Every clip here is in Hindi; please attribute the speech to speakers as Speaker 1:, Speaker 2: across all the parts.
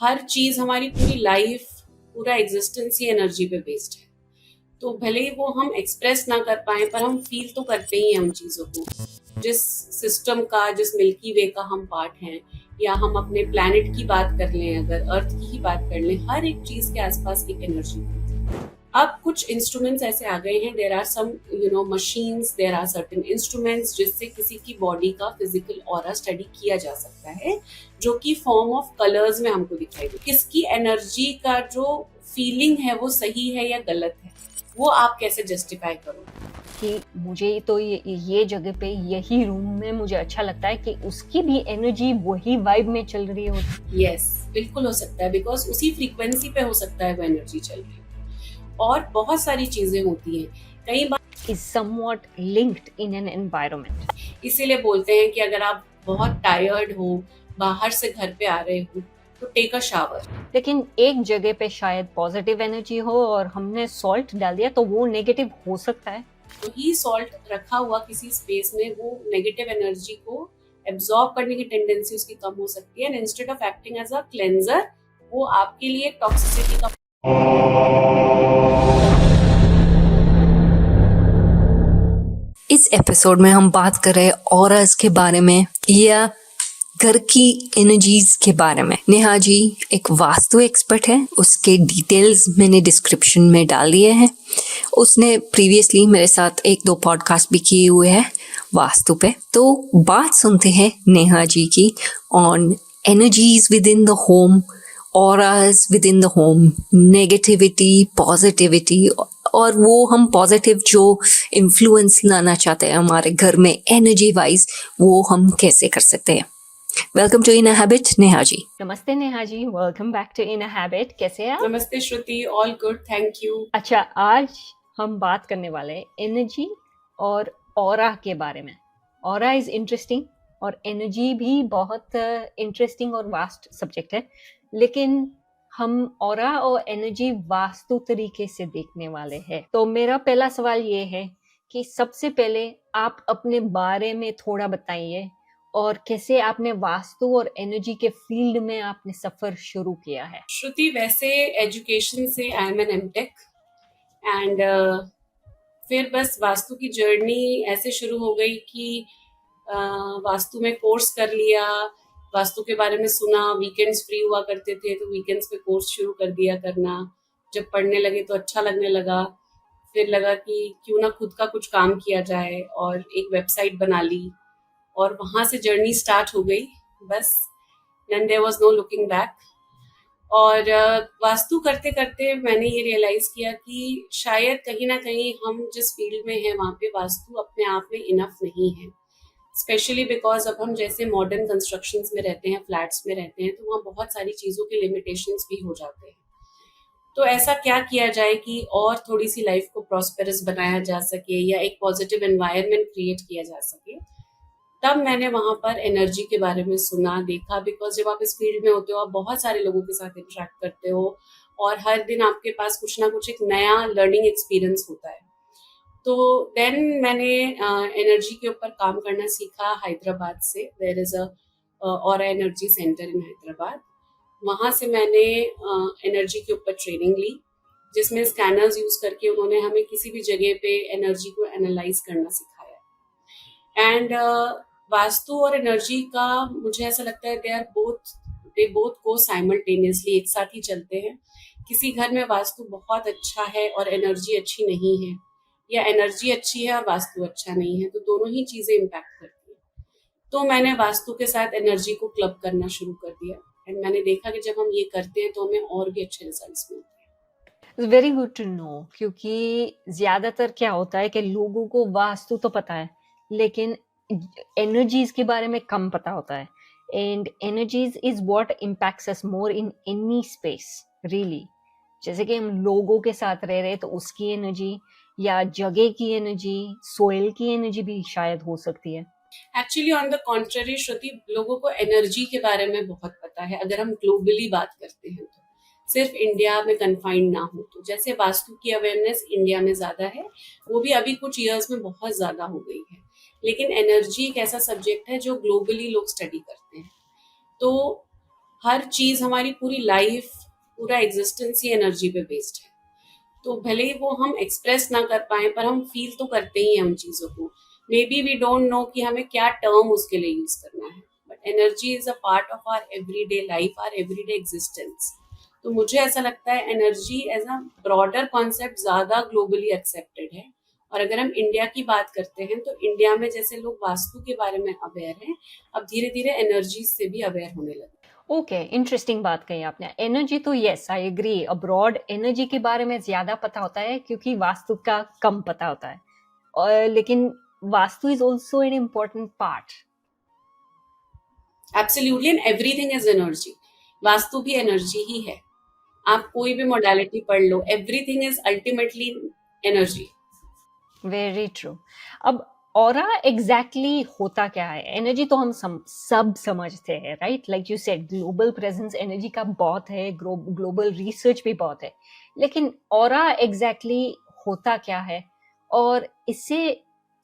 Speaker 1: हर चीज हमारी पूरी लाइफ, पूरा एग्जिस्टेंस ही एनर्जी पे बेस्ड है। तो भले ही वो हम एक्सप्रेस ना कर पाए पर हम फील तो करते ही हैं उन चीजों को। जिस सिस्टम का, जिस मिल्की वे का हम पार्ट हैं, या हम अपने प्लैनेट की बात कर लें, अगर अर्थ की ही बात कर लें, हर एक चीज के आसपास एक एनर्जी होती है। अब कुछ इंस्ट्रूमेंट्स ऐसे आ गए हैं, there are some machines, there are certain instruments जिससे किसी की बॉडी का फिजिकल ऑरा स्टडी किया जा सकता है, जो कि फॉर्म ऑफ कलर्स में हमको दिखाई दे। किसकी एनर्जी का जो फीलिंग है वो सही है या गलत है, वो आप कैसे जस्टिफाई करोगे?
Speaker 2: कि मुझे तो ये जगह पे यही रूम में मुझे अच्छा लगता है कि उसकी भी एनर्जी वही वाइब में चल रही हो।
Speaker 1: यस, बिल्कुल हो सकता है, बिकॉज उसी फ्रीक्वेंसी पे हो सकता है वो एनर्जी चल रही है। और बहुत सारी चीजें होती हैं, कई बार
Speaker 2: is somewhat linked in an environment.
Speaker 1: इसीलिए बोलते हैं कि अगर आप बहुत टायर्ड हो, बाहर से घर पे आ रहे हो, तो टेक अ शावर।
Speaker 2: लेकिन एक जगह पे शायद पॉजिटिव एनर्जी हो और हमने सॉल्ट डाल दिया तो वो नेगेटिव हो सकता है।
Speaker 1: तो ही सॉल्ट रखा हुआ किसी स्पेस में वो नेगेटिव एनर्जी को एब्जॉर्ब करने की टेंडेंसी उसकी कम हो सकती है, and instead of acting as a cleanser वो आपके लिए टॉक्सिसिटी का।
Speaker 3: इस एपिसोड में हम बात कर रहे हैं ऑरास के बारे में या घर की एनर्जीज के बारे में। नेहा जी एक वास्तु एक्सपर्ट है, उसके डिटेल्स मैंने डिस्क्रिप्शन में डाल दिए हैं। उसने प्रीवियसली मेरे साथ 1-2 पॉडकास्ट भी किए हुए हैं वास्तु पे। तो बात सुनते हैं नेहा जी की on energies with in the home, auras with in the home, negativity, positivity, और वो हम पॉजिटिव जो इन्फ्लुएंस लाना चाहते हैं हमारे घर में एनर्जी वाइज, वो हम कैसे कर सकते हैं। Welcome to in a habit, Neha ji.
Speaker 2: नमस्ते Neha ji, welcome back to in a habit. कैसे हैं आप?
Speaker 1: नमस्ते Shruti, all good, thank you.
Speaker 2: अच्छा, आज हम बात करने वाले हैं एनर्जी और ऑरा के बारे में। ऑरा इज इंटरेस्टिंग और एनर्जी भी बहुत इंटरेस्टिंग और वास्ट सब्जेक्ट है, लेकिन हम ऑरा और एनर्जी वास्तु तरीके से देखने वाले हैं। तो मेरा पहला सवाल ये है कि सबसे पहले आप अपने बारे में थोड़ा बताइए और कैसे आपने वास्तु और एनर्जी के फील्ड में आपने सफर शुरू किया है।
Speaker 1: श्रुति, वैसे एजुकेशन से I am an MTech, and फिर बस वास्तु की जर्नी ऐसे शुरू हो गई कि वास्तु में कोर्स कर लिया, वास्तु के बारे में सुना, वीकेंड्स फ्री हुआ करते थे तो वीकेंड्स पे कोर्स शुरू कर दिया करना। जब पढ़ने लगे तो अच्छा लगने लगा, फिर लगा कि क्यों ना खुद का कुछ काम किया जाए, और एक वेबसाइट बना ली, और वहाँ से जर्नी स्टार्ट हो गई बस। Then there was no looking back. और वास्तु करते करते मैंने ये रियलाइज किया कि शायद कहीं ना कहीं हम जिस फील्ड में हैं वहाँ पे वास्तु अपने आप में इनफ नहीं है, स्पेशली बिकॉज अब हम जैसे मॉडर्न कंस्ट्रक्शंस में रहते हैं, फ्लैट्स में रहते हैं, तो वहाँ बहुत सारी चीज़ों के लिमिटेशंस भी हो जाते हैं। तो ऐसा क्या किया जाए कि और थोड़ी सी लाइफ को प्रॉस्पेरस बनाया जा सके या एक पॉजिटिव एनवायरनमेंट क्रिएट किया जा सके। तब मैंने वहाँ पर एनर्जी के बारे में सुना, देखा, बिकॉज जब आप इस फील्ड में होते हो आप बहुत सारे लोगों के साथ इंटरेक्ट करते हो और हर दिन आपके पास कुछ ना कुछ एक नया लर्निंग एक्सपीरियंस होता है। तो देन मैंने एनर्जी के ऊपर काम करना सीखा हैदराबाद से। There is a aura energy centre in Hyderabad. वहाँ से मैंने एनर्जी के ऊपर ट्रेनिंग ली, जिसमें स्कैनर्स यूज करके उन्होंने हमें किसी भी जगह पे एनर्जी को एनालाइज करना सिखाया। एंड वास्तु और एनर्जी का मुझे ऐसा लगता है दे बोथ गो साइमल्टेनियसली, एक साथ ही चलते हैं। किसी घर में वास्तु बहुत अच्छा है और एनर्जी अच्छी नहीं है, या एनर्जी अच्छी है और वास्तु अच्छा नहीं है, तो दोनों ही चीजें इम्पैक्ट करती हैं। तो मैंने वास्तु के साथ एनर्जी को क्लब करना शुरू कर दिया, एंड मैंने देखा कि जब हम ये करते हैं तो हमें और भी अच्छे रिजल्ट्स मिलते हैं।
Speaker 2: वेरी गुड टू नो, क्योंकि ज्यादातर क्या होता है कि लोगों को वास्तु तो पता है लेकिन एनर्जीज के बारे में कम पता होता है। And energies is what impacts us more in any space really. जैसे कि हम लोगों के साथ रह रहे तो उसकी एनर्जी या जगह की एनर्जी, सोइल की एनर्जी भी शायद हो सकती है।
Speaker 1: एक्चुअली ऑन द कॉन्ट्ररी श्रुति, लोगों को एनर्जी के बारे में बहुत पता है अगर हम ग्लोबली बात करते हैं तो, सिर्फ इंडिया में कन्फाइंड ना हो तो। जैसे वास्तु की अवेयरनेस इंडिया में ज्यादा है, वो भी अभी कुछ ईयर्स में बहुत ज्यादा हो गई है, लेकिन एनर्जी एक ऐसा सब्जेक्ट है जो ग्लोबली लोग स्टडी करते हैं। तो हर चीज, हमारी पूरी लाइफ, पूरा एग्जिस्टेंस ही एनर्जी पे बेस्ड है। तो भले ही वो हम एक्सप्रेस ना कर पाए, पर हम फील तो करते ही हैं उन चीजों को। Maybe we don't know कि हमें क्या टर्म उसके लिए यूज करना है, but energy is a part of our everyday life, our everyday existence. तो मुझे ऐसा लगता है energy as a broader concept ज्यादा ग्लोबली एक्सेप्टेड है। और अगर हम इंडिया की बात करते हैं, तो इंडिया में जैसे लोग वास्तु के बारे में अवेयर हैं, अब धीरे धीरे एनर्जी से भी अवेयर होने लगे।
Speaker 2: ओके, इंटरेस्टिंग बात कही आपने। एनर्जी तो yes, I agree, a broad energy के बारे में ज्यादा पता होता है क्योंकि वास्तु का कम पता होता है। और लेकिन vastu is also an important part.
Speaker 1: Absolutely, and everything is energy. Vastu भी एनर्जी ही है। आप कोई भी मोडालिटी पढ़ लो, everything is ultimately energy.
Speaker 2: Very true. अब ऑरा एग्जैक्टली होता क्या है? एनर्जी तो हम सब समझते हैं, right? Like you said, global presence energy का बहुत है, ग्लोबल रिसर्च भी बहुत है, लेकिन ऑरा एग्जैक्टली होता क्या है और इसे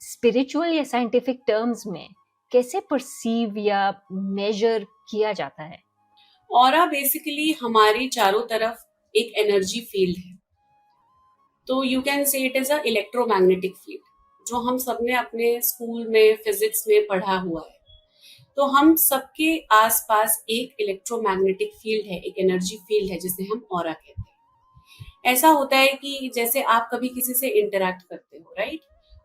Speaker 2: स्पिरिचुअल या साइंटिफिक टर्म्स में कैसे परसीव या मेजर किया जाता है?
Speaker 1: ऑरा बेसिकली हमारी चारों तरफ एक एनर्जी फील्ड है। तो you can say it is a electromagnetic field, जो हम सबने अपने स्कूल में फिजिक्स में पढ़ा हुआ है। तो हम सबके आसपास एक इलेक्ट्रोमैग्नेटिक फील्ड है, एक एनर्जी फील्ड है, जिसे हम ऑरा कहते हैं। ऐसा होता है कि जैसे आप कभी किसी से इंटरेक्ट करते हो, राइट?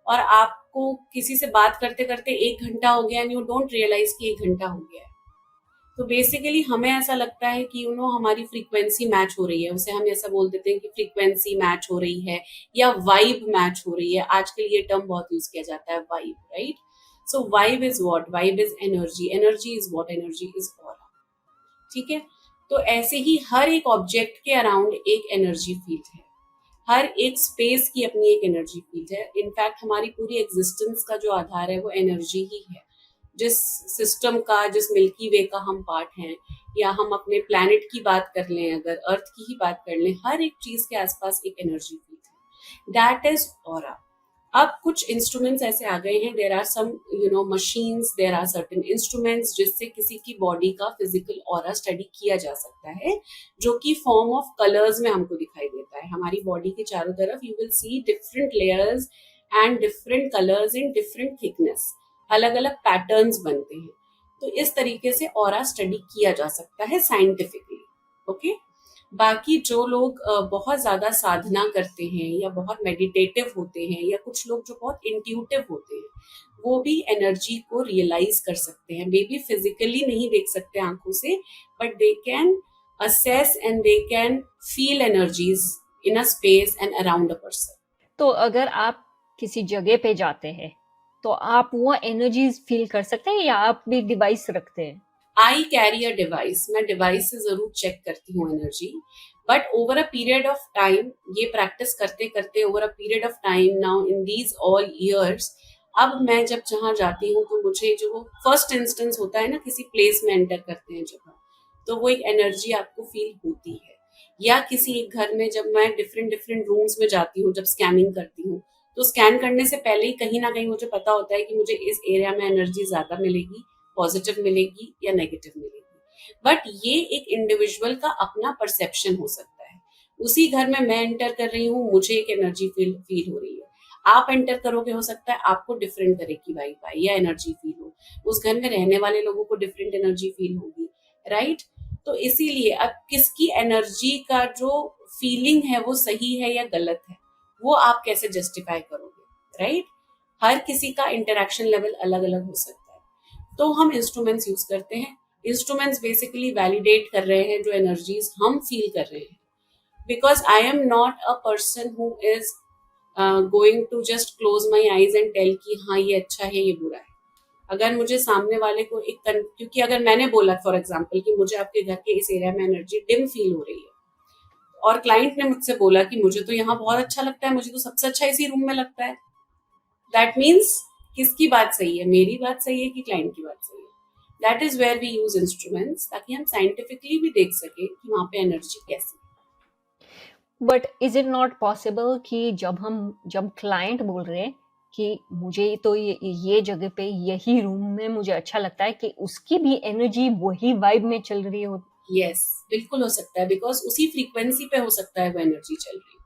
Speaker 1: और आपको किसी से बात करते करते 1 घंटा हो गया एंड यू डोंट रियलाइज कि 1 घंटा हो गया है। तो बेसिकली हमें ऐसा लगता है कि हमारी फ्रीक्वेंसी मैच हो रही है, उसे हम ऐसा बोल देते हैं कि फ्रीक्वेंसी मैच हो रही है या वाइब मैच हो रही है। आजकल ये टर्म बहुत यूज किया जाता है, vibe, right? So vibe is what? Vibe is energy. Energy is what? Energy is aura. ठीक है? तो ऐसे ही हर एक ऑब्जेक्ट के अराउंड एक एनर्जी फील्ड है। हर एक स्पेस की अपनी एक एनर्जी फील्ड है। इनफैक्ट हमारी पूरी एग्जिस्टेंस का जो आधार है वो एनर्जी ही है। जिस सिस्टम का, जिस मिल्की वे का हम पार्ट हैं, या हम अपने प्लैनेट की बात कर लें, अगर अर्थ की ही बात कर लें, हर एक चीज के आसपास एक एनर्जी फील्ड है। That is aura. अब कुछ इंस्ट्रूमेंट्स ऐसे आ गए हैं, there are some machines, there are certain instruments जिससे किसी की बॉडी का फिजिकल ऑरा स्टडी किया जा सकता है, जो कि फॉर्म ऑफ कलर्स में हमको दिखाई देता है। हमारी बॉडी के चारों तरफ you will see different layers and different colours in different thickness, अलग अलग पैटर्न्स बनते हैं। तो इस तरीके से ऑरा स्टडी किया जा सकता है साइंटिफिकली। ओके? बाकी जो लोग बहुत ज्यादा साधना करते हैं या बहुत मेडिटेटिव होते हैं, या कुछ लोग जो बहुत इंट्यूटिव होते हैं, वो भी एनर्जी को रियलाइज कर सकते हैं। मे बी फिजिकली नहीं देख सकते आंखों से, but they can assess and they can feel energies in a space and around a person.
Speaker 2: तो अगर आप किसी जगह पे जाते हैं तो आप वो एनर्जीज फील कर सकते हैं या आप भी डिवाइस रखते हैं?
Speaker 1: I carry a device. मैं डिवाइस से जरूर चेक करती हूँ energy, but over a period of time, ये प्रैक्टिस करते करते over a period of time now in these all years, अब मैं जब जहाँ जाती हूँ, तो मुझे जो फर्स्ट इंस्टेंस होता है ना, किसी प्लेस में एंटर करते हैं जब, तो वो एक एनर्जी आपको फील होती है। या किसी एक घर में जब मैं डिफरेंट डिफरेंट रूम्स में जाती हूँ, जब स्कैनिंग करती हूँ, तो स्कैन करने से पहले ही कहीं ना कहीं मुझे पता होता है कि मुझे इस एरिया में एनर्जी ज्यादा मिलेगी, पॉजिटिव मिलेगी या नेगेटिव मिलेगी। बट ये एक इंडिविजुअल का अपना परसेप्शन हो सकता है। उसी घर में मैं एंटर कर रही हूँ, मुझे एक एनर्जी फील हो रही है। आप एंटर करोगे, हो सकता है आपको डिफरेंट तरह की वाइब आए या एनर्जी फील हो। उस घर में रहने वाले लोगों को डिफरेंट एनर्जी फील होगी, राइट? तो इसीलिए अब किसकी एनर्जी का जो फीलिंग है वो सही है या गलत है, वो आप कैसे जस्टिफाई करोगे, राइट? हर किसी का इंटरेक्शन लेवल अलग अलग हो सकता है। तो हम इंस्ट्रूमेंट्स यूज करते हैं। इंस्ट्रूमेंट्स बेसिकली वैलिडेट कर रहे हैं जो एनर्जीज हम फील कर रहे हैं, because I am not a person who is going to just close my eyes and tell कि हाँ ये अच्छा है ये बुरा है। अगर मुझे सामने वाले को क्योंकि अगर मैंने बोला फॉर एग्जाम्पल कि मुझे आपके घर के इस एरिया में एनर्जी डिम फील हो रही है, और क्लाइंट ने मुझसे बोला कि मुझे तो यहाँ बहुत अच्छा लगता है, मुझे तो सबसे अच्छा इसी रूम में लगता है, दैट मीन्स किसकी बात सही है? मेरी बात सही है कि क्लाइंट की बात सही है? That is where we use instruments, ताकि हम साइंटिफिकली भी देख सके कि वहां पे एनर्जी कैसी है।
Speaker 2: But is it not possible कि जब क्लाइंट बोल रहे हैं कि मुझे तो ये जगह पे यही रूम में मुझे अच्छा लगता है, कि उसकी भी एनर्जी वही वाइब में चल रही हो?
Speaker 1: यस, बिल्कुल हो सकता है, बिकॉज उसी फ्रीक्वेंसी पे हो सकता है वो एनर्जी चल रही हो।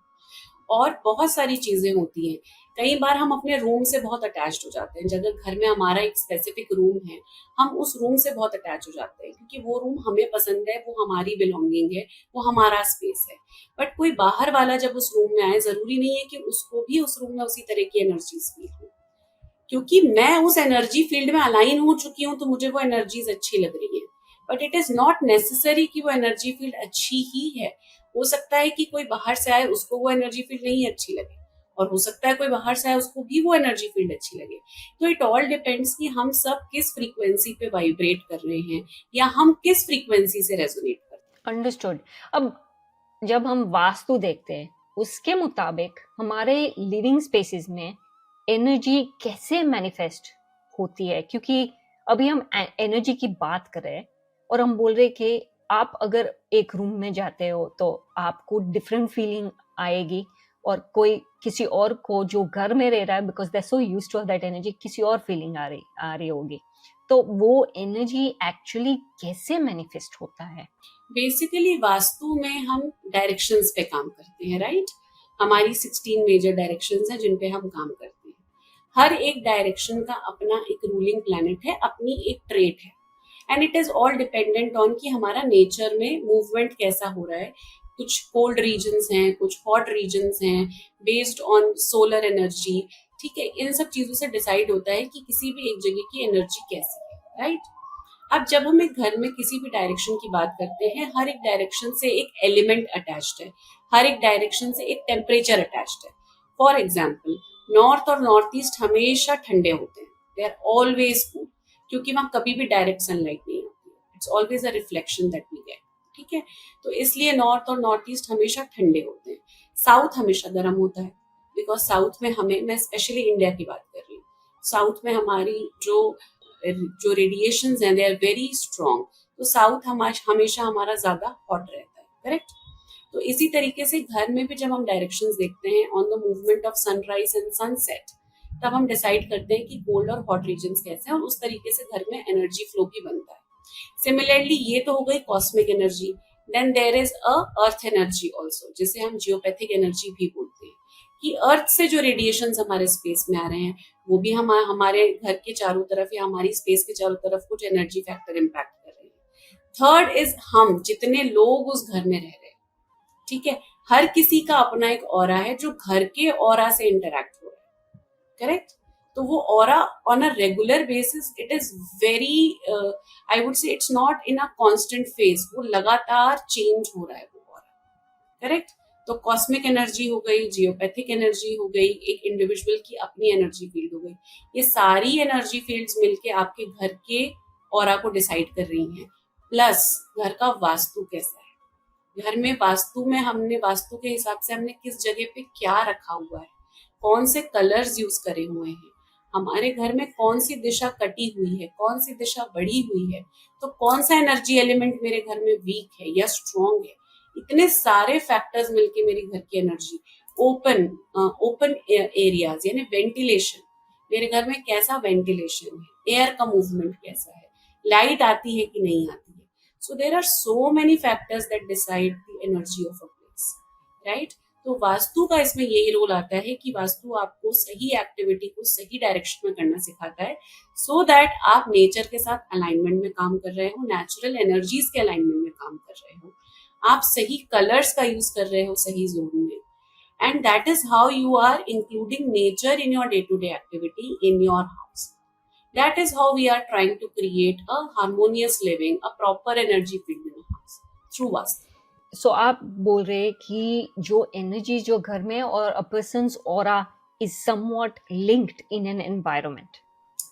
Speaker 1: और बहुत सारी चीजें होती हैं। कई बार हम अपने रूम से बहुत अटैच्ड हो जाते हैं। अगर घर में हमारा एक स्पेसिफिक रूम है, हम उस रूम से बहुत अटैच हो जाते हैं क्योंकि वो रूम हमें पसंद है, वो हमारी बिलोंगिंग है, वो हमारा स्पेस है। बट कोई बाहर वाला जब उस रूम में आए, जरूरी नहीं है कि उसको भी उस रूम में उसी तरह की एनर्जीज फील हो। क्योंकि मैं उस एनर्जी फील्ड में अलाइन हो चुकी हूँ तो मुझे वो एनर्जीज अच्छी लग रही है। But it is not necessary कि वो एनर्जी फील्ड अच्छी ही है। हो सकता है कि कोई बाहर से आए, उसको वो एनर्जी फील्ड नहीं अच्छी लगे, और हो सकता है कोई बाहर से आए, उसको भी वो एनर्जी फील्ड अच्छी लगे। तो इट ऑल डिपेंड्स कि हम सब किस फ्रीक्वेंसी पे वाइब्रेट कर रहे हैं या हम किस फ्रीक्वेंसी से रेजोनेट कर रहे
Speaker 2: अंडरस्टूड। अब जब हम वास्तु देखते हैं, उसके मुताबिक हमारे लिविंग स्पेसेस में एनर्जी कैसे मैनिफेस्ट होती है, क्योंकि अभी हम एनर्जी की बात कर रहे हैं और हम बोल रहे हैं कि आप अगर एक रूम में जाते हो तो आपको डिफरेंट फीलिंग आएगी, और कोई किसी और को जो घर में रह रहा है, because they so used to that energy, किसी और फीलिंग आ रही होगी। तो वो एनर्जी एक्चुअली कैसे मैनिफेस्ट होता है?
Speaker 1: बेसिकली वास्तु में हम डायरेक्शंस पे काम करते हैं, राइट। हमारी 16 मेजर डायरेक्शंस हैं जिन पे हम काम करते हैं। हर एक डायरेक्शन का अपना एक रूलिंग प्लैनेट है, अपनी एक ट्रेट है, and it is all dependent on कि हमारा नेचर में मूवमेंट कैसा हो रहा है। कुछ कोल्ड रीजन्स हैं, कुछ हॉट रीजन्स हैं, बेस्ड ऑन सोलर एनर्जी। ठीक है, इन सब चीजों से डिसाइड होता है कि किसी भी एक जगह की एनर्जी कैसी है, राइट। अब जब हम एक घर में किसी भी डायरेक्शन की बात करते हैं, हर एक डायरेक्शन से एक एलिमेंट अटैच्ड है, हर एक डायरेक्शन से एक टेम्परेचर अटैच्ड है। फॉर एग्जाम्पल, नॉर्थ और नॉर्थ ईस्ट हमेशा ठंडे होते हैं, दे आर ऑलवेज कूल, क्योंकि वहां कभी भी डायरेक्ट सनलाइट नहीं होती है, it's always a reflection that we get. ठीक है, तो इसलिए नॉर्थ और नॉर्थ ईस्ट हमेशा ठंडे होते हैं। साउथ हमेशा गर्म होता है, बिकॉज साउथ में हमें, मैं स्पेशली इंडिया की बात कर रही हूँ, साउथ में हमारी जो रेडिएशंस हैं, दे आर वेरी स्ट्रॉन्ग। तो साउथ हमेशा हमारा ज्यादा हॉट रहता है, करेक्ट। तो इसी तरीके से घर में भी जब हम डायरेक्शंस देखते हैं on the movement of sunrise and sunset, तब हम डिसाइड करते हैं कि कोल्ड और हॉट रीजन्स कैसे हैं, और उस तरीके से घर में एनर्जी फ्लो भी बनता है। सिमिलरली, ये तो हो गई cosmic energy. Then there is a earth energy also, जिसे हम जियोपैथिक एनर्जी भी बोलते हैं, कि अर्थ से जो रेडिएशंस हमारे स्पेस में आ रहे हैं, वो भी हमारे घर के चारों तरफ या हमारी स्पेस के चारों तरफ कुछ एनर्जी फैक्टर इम्पैक्ट कर रहे हैं। थर्ड इज हम जितने लोग उस घर में रह रहे हैं। ठीक है, हर किसी का अपना एक ऑरा है जो घर के ऑरा से इंटरैक्ट हो रहा है, करेक्ट। तो वो aura on a regular basis, it is very, I would say it's not in a constant phase, वो लगातार चेंज हो रहा है वो ऑरा, करेक्ट। तो कॉस्मिक एनर्जी हो गई, जियोपैथिक एनर्जी हो गई, एक इंडिविजुअल की अपनी एनर्जी फील्ड हो गई। ये सारी एनर्जी फील्ड्स मिलके आपके घर के ऑरा को डिसाइड कर रही हैं। प्लस घर का वास्तु कैसा है, घर में वास्तु में हमने वास्तु के हिसाब से हमने किस जगह पे क्या रखा हुआ है, कौन से कलर्स यूज करे हुए हैं, हमारे घर में कौन सी दिशा कटी हुई है, कौन सी दिशा बढ़ी हुई है, तो कौन सा एनर्जी एलिमेंट मेरे घर में वीक है या स्ट्रॉन्ग है। इतने सारे फैक्टर्स मिलके मेरी घर की एनर्जी, ओपन ओपन एरियाज यानी वेंटिलेशन, मेरे घर में कैसा वेंटिलेशन है, एयर का मूवमेंट कैसा है, लाइट आती है कि नहीं आती है। So there are so many factors that decide the energy of a place, right. तो वास्तु का इसमें यही रोल आता है कि वास्तु आपको सही एक्टिविटी को सही डायरेक्शन में करना सिखाता है, सो दैट आप नेचर के साथ अलाइनमेंट में काम कर रहे हो, नेचुरल एनर्जीज के अलाइनमेंट में काम कर रहे हो, आप सही कलर्स का यूज कर रहे हो सही जोन में, and that is how you are including nature in your day to day activity in your house. That is how we are trying to create a harmonious living, a proper energy field in a house through Vastu.
Speaker 2: सो आप बोल रहे हैं कि जो एनर्जी जो घर में और a persons aura is somewhat linked in an environment.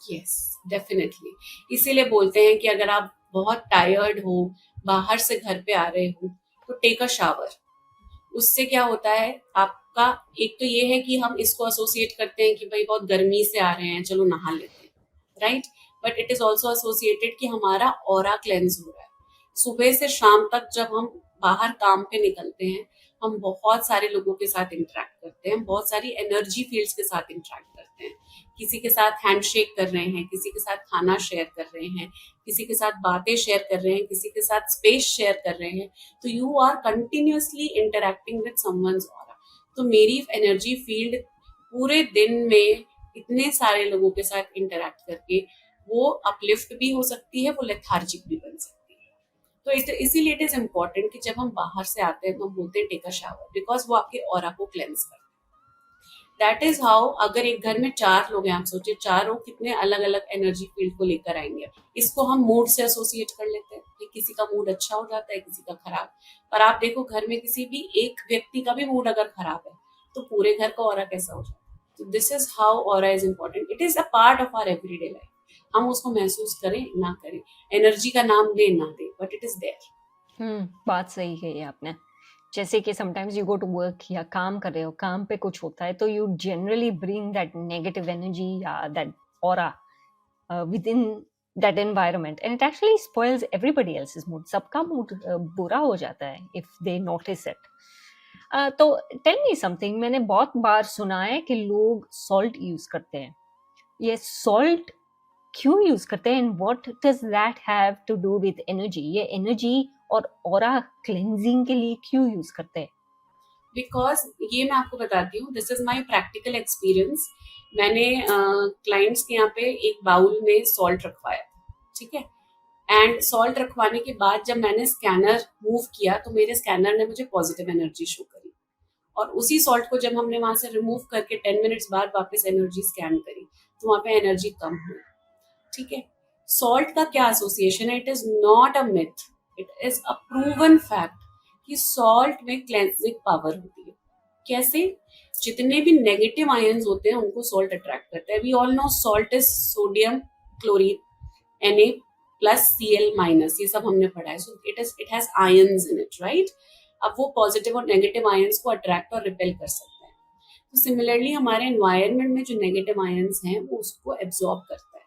Speaker 1: Yes, definitely. इसीलिए बोलते हैं कि अगर आप बहुत टायर्ड हो, बाहर से घर पे आ रहे हो, तो टेक अ शावर। उससे क्या होता है आपका, एक तो ये है कि हम इसको एसोसिएट करते हैं कि भाई बहुत गर्मी से आ रहे हैं, चलो नहा लेते हैं, right. But it is also associated कि हमारा ऑरा क्लेंस हो रहा है। सुबह से शाम तक जब हम बाहर काम पे निकलते हैं, हम बहुत सारे लोगों के साथ इंटरेक्ट करते हैं, बहुत सारी एनर्जी फील्ड्स के साथ इंटरेक्ट करते हैं। किसी के साथ हैंडशेक कर रहे हैं, किसी के साथ खाना शेयर कर रहे हैं, किसी के साथ बातें शेयर कर रहे हैं, किसी के साथ स्पेस शेयर कर रहे हैं, तो you are continuously interacting with someone's aura. तो मेरी एनर्जी फील्ड पूरे दिन में इतने सारे लोगों के साथ इंटरेक्ट करके वो अपलिफ्ट भी हो सकती है, वो लेथार्जिक भी बन सकती है। तो इसीलिए इट इज इम्पोर्टेंट कि जब हम बाहर से आते हैं तो हम बोलते हैं टेक अ शावर, बिकॉज वो आपके ऑरा को क्लेंस करता है। दैट इज हाउ, अगर एक घर में 4 लोग हैं, आप सोचिए चारों कितने अलग अलग एनर्जी फील्ड को लेकर आएंगे। इसको हम मूड से एसोसिएट कर लेते हैं कि किसी का मूड अच्छा हो जाता है, किसी का खराब। पर आप देखो घर में किसी भी एक व्यक्ति का भी मूड अगर खराब है तो पूरे घर का ऑरा कैसा हो जाता है। तो this is how aura is important. It is a part of our everyday life. हम उसको महसूस करें ना करें, एनर्जी का नाम दे ना दे, बट इट इज देयर।
Speaker 2: बात सही कही आपने। जैसे कि sometimes you go to work या काम कर रहे हो, काम पे कुछ होता है तो you generally bring that negative energy या that aura within that environment and it actually spoils everybody else's mood. सबका मूड बुरा हो जाता है इफ दे नोटिस इट। तो टेल मी समथिंग, मैंने बहुत बार सुना है कि लोग सॉल्ट यूज करते हैं। ये सॉल्ट क्यों यूज करते हैं and what does that have to do with energy? ये एनर्जी और ऑरा क्लेंजिंग के लिए क्यों यूज करते हैं?
Speaker 1: बिकॉज ये मैं आपको बताती हूँ, this is my practical experience. मैंने क्लाइंट्स के यहाँ पे एक बाउल में सॉल्ट रखवाया, ठीक है। एंड सॉल्ट रखवाने के बाद जब मैंने स्कैनर मूव किया तो मेरे स्कैनर ने मुझे पॉजिटिव एनर्जी शो करी, और उसी सॉल्ट को जब हमने वहां से रिमूव करके 10 मिनट्स बाद वापस एनर्जी स्कैन करी तो वहां पे एनर्जी कम हुई, ठीक है। सॉल्ट का क्या एसोसिएशन है? It is not a myth, it is a proven fact कि सॉल्ट में क्लेंजिंग पावर होती है। कैसे? जितने भी नेगेटिव आयंस होते हैं उनको सॉल्ट अट्रैक्ट करता है। We all know salt is sodium chlorine Na plus Cl minus, ये सब हमने पढ़ा है। So it has ions in it, right. अब वो पॉजिटिव और नेगेटिव आयंस को अट्रैक्ट और रिपेल कर सकता है। तो सिमिलरली हमारे एनवायरनमेंट में जो नेगेटिव आयंस हैं वो उसको एब्जॉर्ब करता है,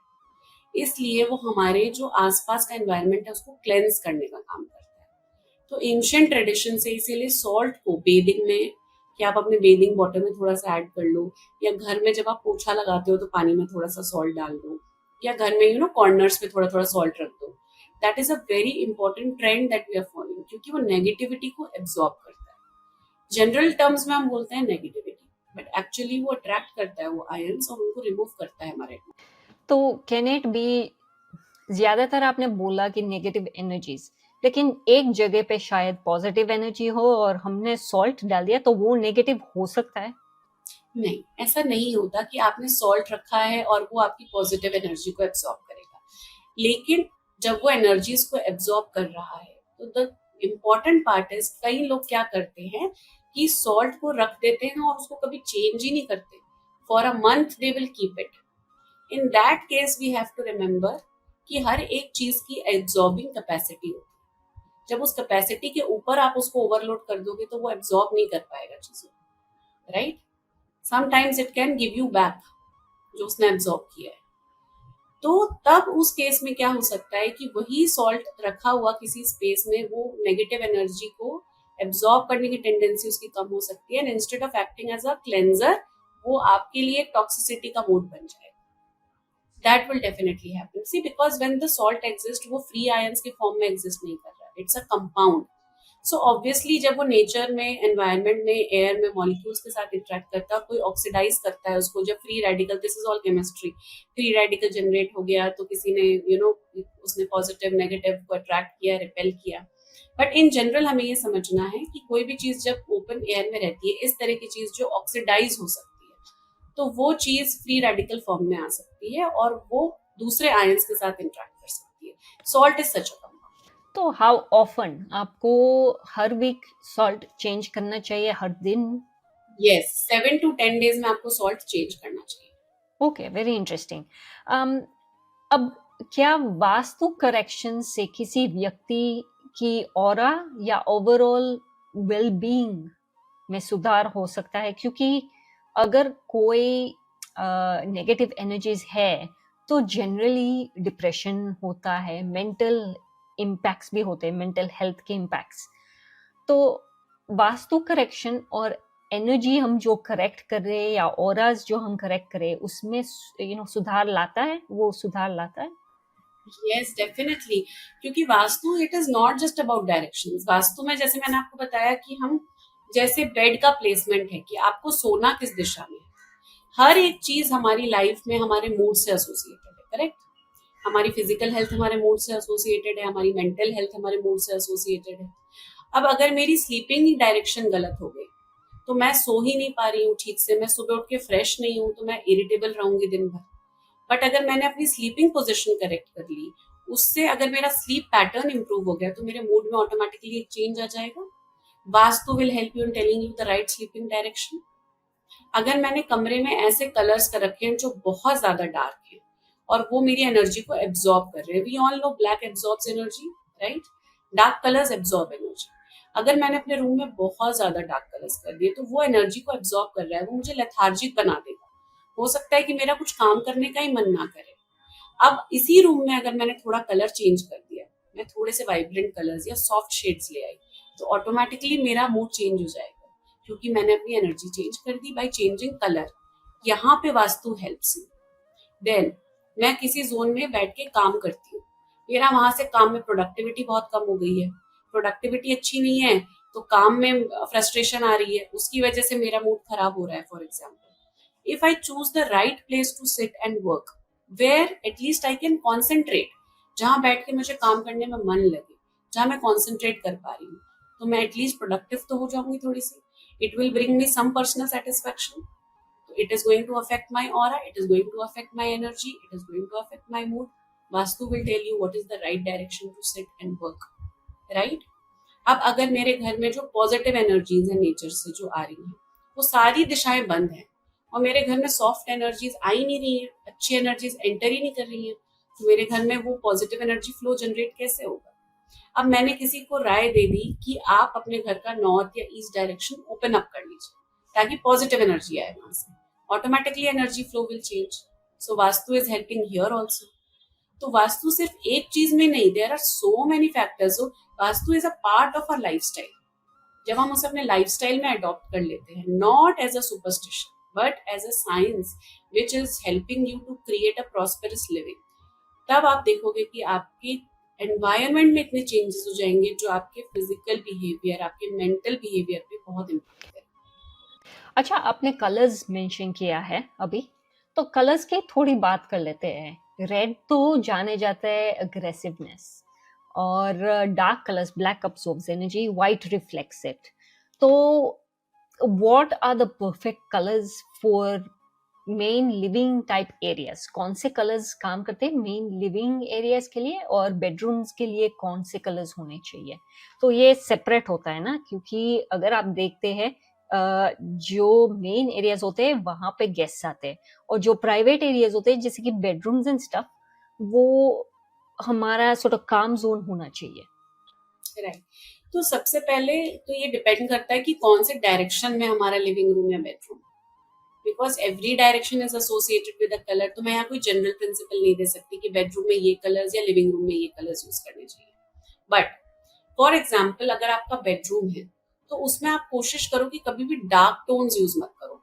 Speaker 1: इसलिए वो हमारे जो आसपास का एनवायरनमेंट है उसको क्लेंस करने का काम करता है। तो एंशिएंट ट्रेडिशन से इसीलिए सॉल्ट को बेदिंग में, कि आप अपने बेदिंग वाटर में थोड़ा सा ऐड कर लो, या घर में जब आप पोछा लगाते हो तो पानी में थोड़ा सा सॉल्ट डाल दो, या घर में कॉर्नर्स पे थोड़ा थोड़ा सॉल्ट रख दो। That is a very important trend that we are following, क्योंकि वो नेगेटिविटी को एब्जॉर्ब करता है। जनरल टर्म्स में हम बोलते हैं नेगेटिविटी, बट एक्चुअली वो अट्रैक्ट करता है वो आयंस और उनको रिमूव करता है हमारे।
Speaker 2: तो कैन इट बी, ज्यादातर आपने बोला कि नेगेटिव एनर्जीज, लेकिन एक जगह पे शायद पॉजिटिव एनर्जी हो और हमने सॉल्ट डाल दिया तो वो नेगेटिव हो सकता है?
Speaker 1: नहीं, ऐसा नहीं होता कि आपने सॉल्ट रखा है और वो आपकी पॉजिटिव एनर्जी को एब्जॉर्ब करेगा। लेकिन जब वो एनर्जीज को एब्जॉर्ब कर रहा है तो द इम्पॉर्टेंट पार्ट इज, कई लोग क्या करते हैं कि सॉल्ट को रख देते हैं और उसको कभी चेंज ही नहीं करते। For a month they will keep it. In that case we have to remember कि हर एक चीज की एब्जॉर्बिंग कैपेसिटी होती है। जब उस कैपेसिटी के ऊपर आप उसको ओवरलोड कर दोगे तो वो एब्जॉर्ब नहीं कर पाएगा चीजों, right. Sometimes it can give you back जो उसने एब्जॉर्ब किया है। तो तब उस केस में क्या हो सकता है कि वही सॉल्ट रखा हुआ किसी स्पेस में वो नेगेटिव एनर्जी को एब्जॉर्ब करने की टेंडेंसी उसकी कम हो सकती है, and instead of acting as a cleanser वो आपके लिए टॉक्सिसिटी का मोड बन जाएगा। That will definitely happen. See, because when the salt exists, वो free ions के form में exist नहीं कर रहा है. It's a compound. So obviously जब वो nature में, environment में, air में molecules के साथ interact करता है, कोई oxidize करता है उसको, जब free radical, this is all chemistry, free radical generate हो गया तो किसी ने उसने positive negative को attract किया, repel किया। बट इन जनरल हमें ये समझना है कि कोई भी चीज जब ओपन एयर में रहती है, इस तरह की चीज जो ऑक्सीडाइज हो सकती है, तो वो चीज फ्री रेडिकल फॉर्म में आ सकती है और वो दूसरे आयंस के साथ इंटरेक्ट कर सकती है। Salt is such a compound.
Speaker 2: तो हाउ ऑफन आपको हर वीक सॉल्ट चेंज करना चाहिए, हर दिन?
Speaker 1: यस, 7 to 10 डेज में आपको सॉल्ट चेंज करना चाहिए।
Speaker 2: Okay, very interesting. अब क्या वास्तु करेक्शन से किसी व्यक्ति की ऑरा या ओवरऑल वेलबीइंग में सुधार हो सकता है? क्योंकि अगर कोई नेगेटिव एनर्जीज है तो जनरली डिप्रेशन होता है, मेंटल इम्पैक्ट्स भी होते हैं, मेंटल हेल्थ के इम्पैक्ट्स। तो वास्तु करेक्शन और एनर्जी हम जो करेक्ट कर रहे हैं या ऑराज जो हम करेक्ट करें उसमें सुधार लाता है, वो सुधार लाता है?
Speaker 1: यस डेफिनेटली, क्योंकि vastu it is not just about directions. Vastu में जैसे मैंने आपको बताया कि हम जैसे बेड का प्लेसमेंट है कि आपको सोना किस दिशा में है, हर एक चीज हमारी लाइफ में हमारे मूड से एसोसिएटेड है, करेक्ट? हमारी फिजिकल हेल्थ हमारे मूड से एसोसिएटेड है, हमारी मेंटल हेल्थ हमारे मूड से एसोसिएटेड है। अब अगर मेरी स्लीपिंग ही डायरेक्शन गलत हो गई तो मैं सो ही नहीं पा रही हूँ ठीक से, मैं सुबह उठ के फ्रेश नहीं हूँ, तो मैं इरिटेबल रहूंगी दिन भर। बट अगर मैंने अपनी स्लीपिंग पोजीशन करेक्ट कर ली, उससे अगर मेरा स्लीप पैटर्न इंप्रूव हो गया, तो मेरे मूड में ऑटोमेटिकली एक चेंज आ जाएगा। Vastu will help you in telling you the right sleeping direction. अगर मैंने कमरे में ऐसे कलर्स कर रखे हैं जो बहुत ज्यादा डार्क है और वो मेरी एनर्जी को एब्जॉर्ब कर रहे हैं, we all know black absorbs energy, right? Dark colours absorb energy. अगर मैंने अपने रूम में बहुत ज्यादा डार्क कलर्स कर दिए तो वो एनर्जी को एब्जॉर्ब कर रहा है, वो मुझे लेथार्जिक बना देगा। हो सकता है कि मेरा कुछ काम करने का ही मन ना करे। अब इसी रूम में अगर मैंने थोड़ा कलर चेंज कर दिया, मैं थोड़े से वाइब्रेंट कलर्स या सॉफ्ट शेड्स ले आई, तो ऑटोमेटिकली मेरा मूड चेंज हो जाएगा, क्योंकि मैंने अपनी एनर्जी चेंज कर दी बाय चेंजिंग कलर। यहाँ पे वास्तु हेल्प्स यू। देन मैं किसी जोन में बैठ के काम करती हूँ, मेरा वहां से काम में प्रोडक्टिविटी बहुत कम हो गई है, प्रोडक्टिविटी अच्छी नहीं है, तो काम में फ्रस्ट्रेशन आ रही है, उसकी वजह से मेरा मूड खराब हो रहा है। For example, if I choose the right place to sit and work, where at least I can concentrate, जहां बैठ के मुझे काम करने में मन लगे, जहां मैं कॉन्सेंट्रेट कर पा रही हूँ, तो मैं एटलीस्ट प्रोडक्टिव तो हो जाऊंगी थोड़ी सी। It will bring me some personal satisfaction. It is going to affect my aura, it is going to affect my energy, it is going to affect my mood. Vastu will tell you what is the right direction to sit and work, right? अब अगर मेरे घर में जो पॉजिटिव एनर्जीज है नेचर से जो आ रही हैं, वो सारी दिशाएं बंद हैं और मेरे घर में सॉफ्ट एनर्जीज आ ही नहीं रही है, अच्छी एनर्जीज एंटर ही नहीं कर रही हैं, तो मेरे घर में वो पॉजिटिव एनर्जी फ्लो जनरेट कैसे होगा? अब मैंने किसी को राय दे दी कि आप अपने घर का नॉर्थ या ईस्ट डायरेक्शन ओपन अप कर लीजिए ताकि पॉजिटिव एनर्जी आए वहां से, automatically energy flow will change. So vastu is helping here also. तो वास्तु सिर्फ एक चीज में नहीं, there are so many factors. Vastu is a part of our lifestyle. जब हम उसे अपने लाइफस्टाइल में अडॉप्ट कर लेते हैं, not as a superstition but as a science which is helping you to create a prosperous living, तब आप देखोगे कि आपके एनवायरनमेंट में इतने चेंजेस हो जाएंगे जो आपके फिजिकल बिहेवियर, आपके मेंटल बिहेवियर पे बहुत इम्पैक्ट करें।
Speaker 2: अच्छा, आपने कलर्स मेंशन किया है अभी, तो कलर्स की थोड़ी बात कर लेते हैं। रेड तो जाने जाता है अग्रेसिवनेस, और dark colours black absorbs energy, white reflects it. तो what are the perfect colours for main living type areas? कौन से कलर्स काम करते हैं मेन लिविंग एरियाज के लिए, और बेडरूम्स के लिए कौन से कलर्स होने चाहिए? तो ये सेपरेट होता है ना, क्योंकि अगर आप देखते हैं जो मेन एरियाज होते हैं वहां पे गेस्ट्स आते हैं, और जो प्राइवेट एरियाज होते हैं जैसे कि बेडरूम्स एंड स्टफ, वो हमारा सॉर्ट ऑफ काम जोन होना चाहिए।
Speaker 1: राइट। तो सबसे पहले तो ये डिपेंड करता है कि कौन से डायरेक्शन में हमारा लिविंग रूम या bedroom, because every direction is associated with a colour. तो मैं यहाँ कोई जनरल प्रिंसिपल नहीं दे सकती कि बेडरूम में ये कलर्स या लिविंग रूम में ये कलर्स यूज करने चाहिए। बट फॉर एग्जाम्पल, अगर आपका बेडरूम है तो उसमें आप कोशिश करो कि कभी भी डार्क टोन्स यूज मत करो,